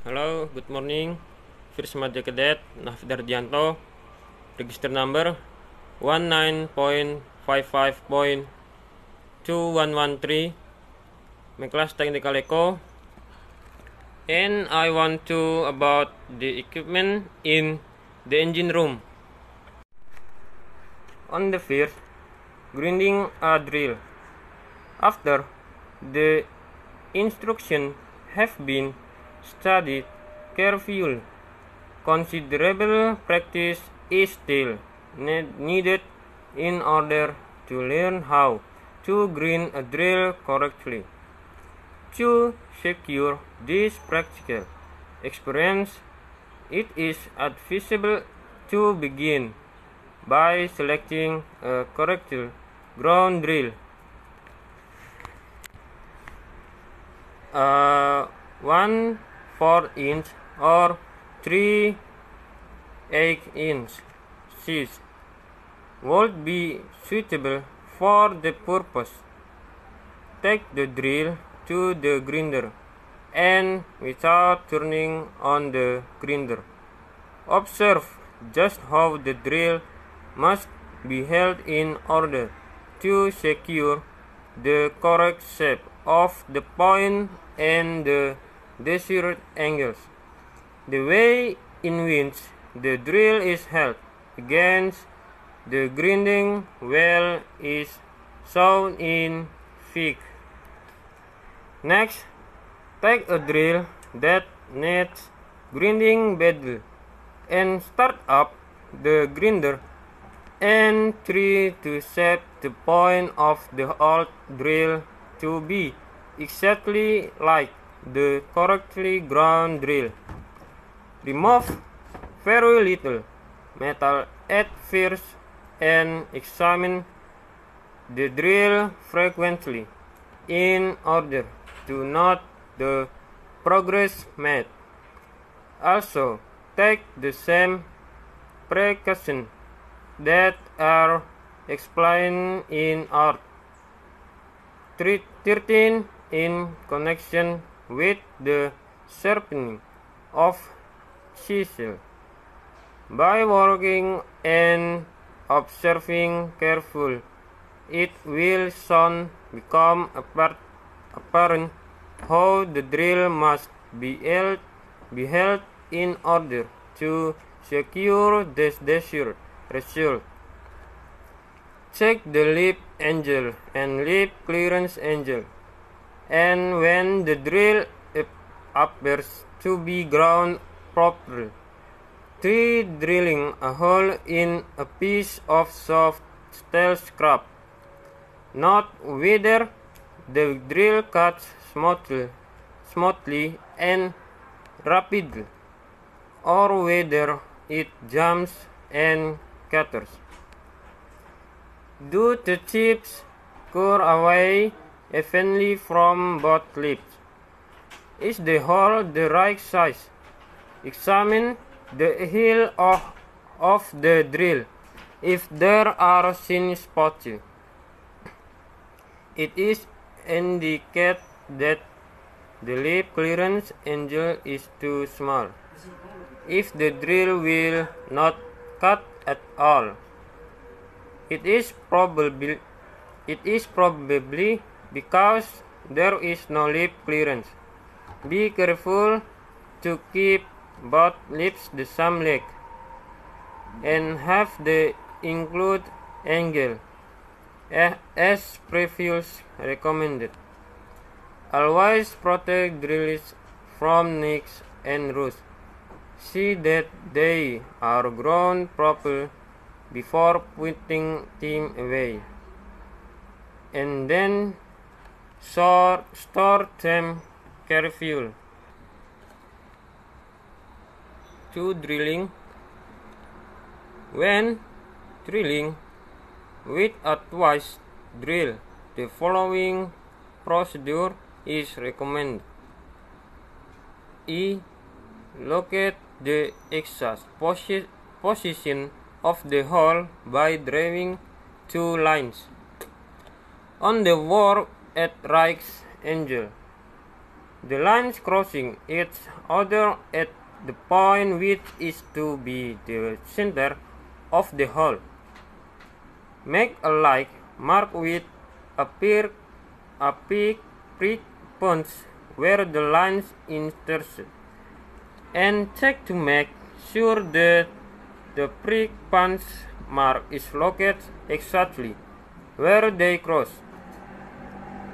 Halo, good morning. First Madya Cadet Nafdardianto, register number 19.55.2113, my class technical eco, and I want to about the equipment in the engine room. On the first, grinding a drill. After the instructions have been studied carefully, considerable practice is still needed in order to learn how to grind a drill correctly. To secure this practical experience, it is advisable to begin by selecting a correct ground drill. 1/4 inch or 3/8 inch sheets would be suitable for the purpose. Take the drill to the grinder and without turning on the grinder, observe just how the drill must be held in order to secure the correct shape of the point and the desired angles. The way in which the drill is held against the grinding wheel is shown in Fig. Next, take a drill that needs grinding badly and start up the grinder and try to shape the point of the old drill to be exactly like the correctly ground drill. Remove very little metal at first and examine the drill frequently in order to note the progress made. Also, take the same precautions that are explained in Art 13 in connection with the sharpening of chisel. By working and observing carefully, it will soon become apparent how the drill must be held in order to secure the desired result. Check the lip angle and lip clearance angle, and when the drill appears to be ground properly, try drilling a hole in a piece of soft steel scrap. Note whether the drill cuts smoothly and rapidly, or whether it jumps and cutters. Do the tips cut away evenly from both lips? Is the hole the right size? Examine the heel of the drill. If there are thin spots, it is indicate that the lip clearance angle is too small. If the drill will not cut at all, it is probably because there is no lip clearance. Be careful to keep both lips the same length and have the include angle as previously recommended. Always protect drills from nicks and rust. See that they are ground properly before putting them away, and then store them carefully. To drilling. When drilling with a twice drill, the following procedure is recommended. Locate the exact position of the hole by drawing two lines on the work at right angle. the lines crossing each other at the point which is to be the center of the hole. Make a like mark with a prick punch where the lines intersect, and check to make sure that the prick punch mark is located exactly where they cross.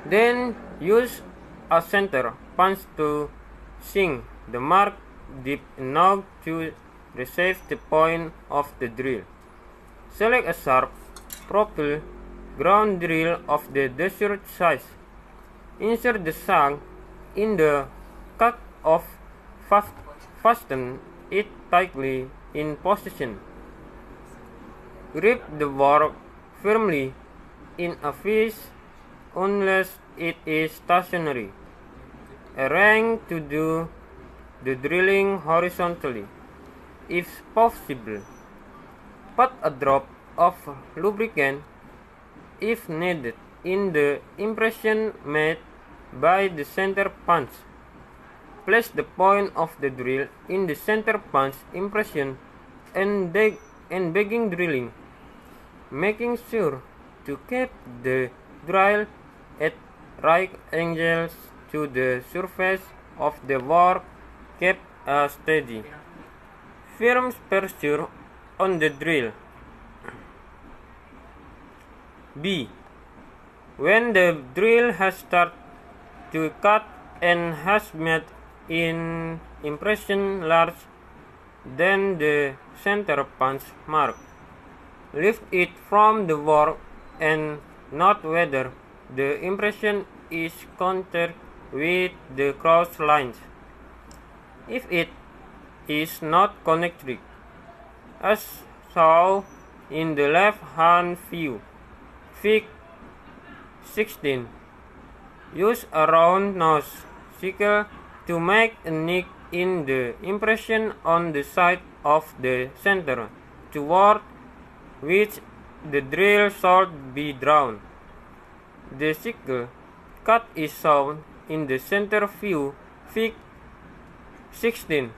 Then use a center punch to sink the mark deep enough to receive the point of the drill. Select a sharp profile ground drill of the desired size. Insert the shank in the cut off, fasten it tightly in position. Grip the work firmly in a fist unless it is stationary. Arrange to do the drilling horizontally, if possible. Put a drop of lubricant, if needed, in the impression made by the center punch. Place the point of the drill in the center punch impression and begin drilling, making sure to keep the drill at right angles to the surface of the work. Keep a steady, firm pressure on the drill. B. When the drill has started to cut and has made an impression large than the center punch mark, lift it from the work and note whether the impression is contact with the cross lines. If it is not connected, as shown in the left-hand view, Fig. 16, use a round nose sickle to make a nick in the impression on the side of the center toward which the drill should be drawn. The sickle cut is shown in the center view, Fig. 16.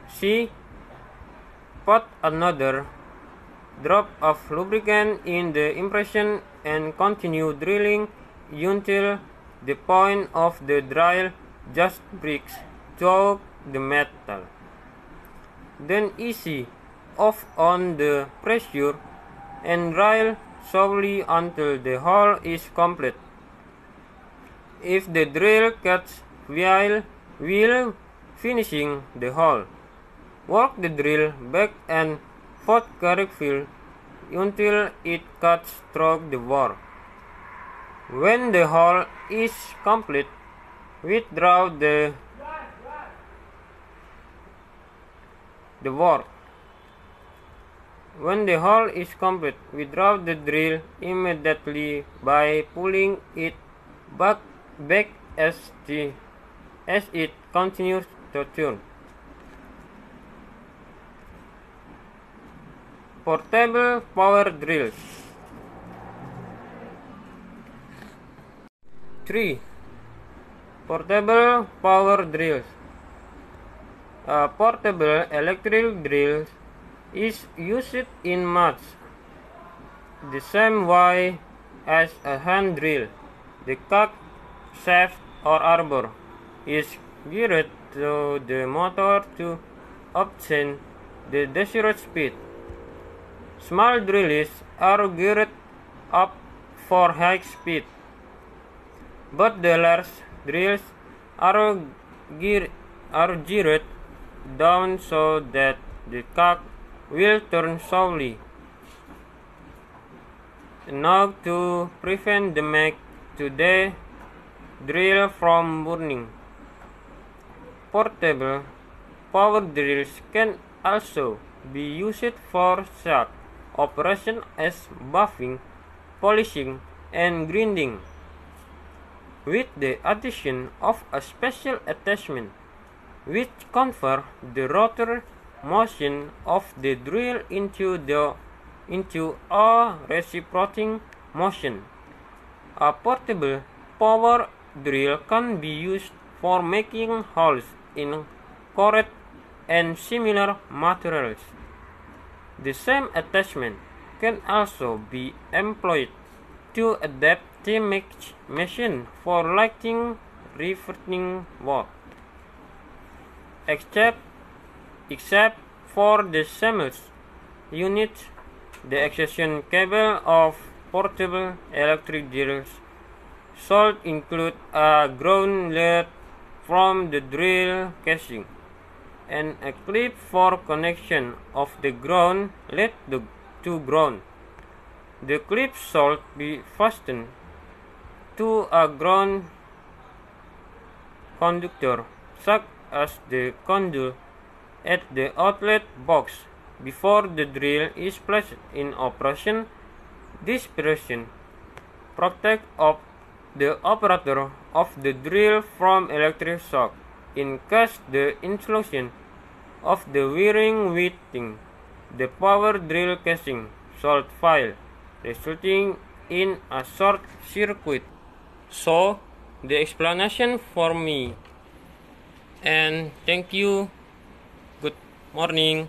C. Put another drop of lubricant in the impression and continue drilling until the point of the drill just breaks through the metal. Then ease off on the pressure and drill slowly until the hole is complete. If the drill cuts while finishing the hole, work the drill back and forth carefully until it cuts through the work. When the hole is complete, withdraw the work. When the hole is complete, withdraw the drill immediately by pulling it back as it continues to turn. Portable power drills. 3. Portable power drills. A portable electric drill is used in much the same way as a hand drill. The cock, shaft, or arbor is geared to the motor to obtain the desired speed. Small drills are geared up for high speed, but the large drills are geared down so that the cock will turn slowly enough to prevent the mag to the drill from burning. Portable power drills can also be used for shaft operation as buffing, polishing, and grinding, with the addition of a special attachment which converts the rotor motion of the drill into a reciprocating motion. A portable power drill can be used for making holes in concrete and similar materials. The same attachment can also be employed to adapt the machine for lighting reverting work. Except for the Siemens unit, the extension cable of portable electric drills should include a ground lead from the drill casing and a clip for connection of the ground lead to ground. The clip should be fastened to a ground conductor, such as the conduit at the outlet box, before the drill is placed in operation. This precision protects the operator of the drill from electric shock in case the installation of the wiring within the power drill casing should fail, resulting in a short circuit. So, the explanation for me, and thank you. Good morning.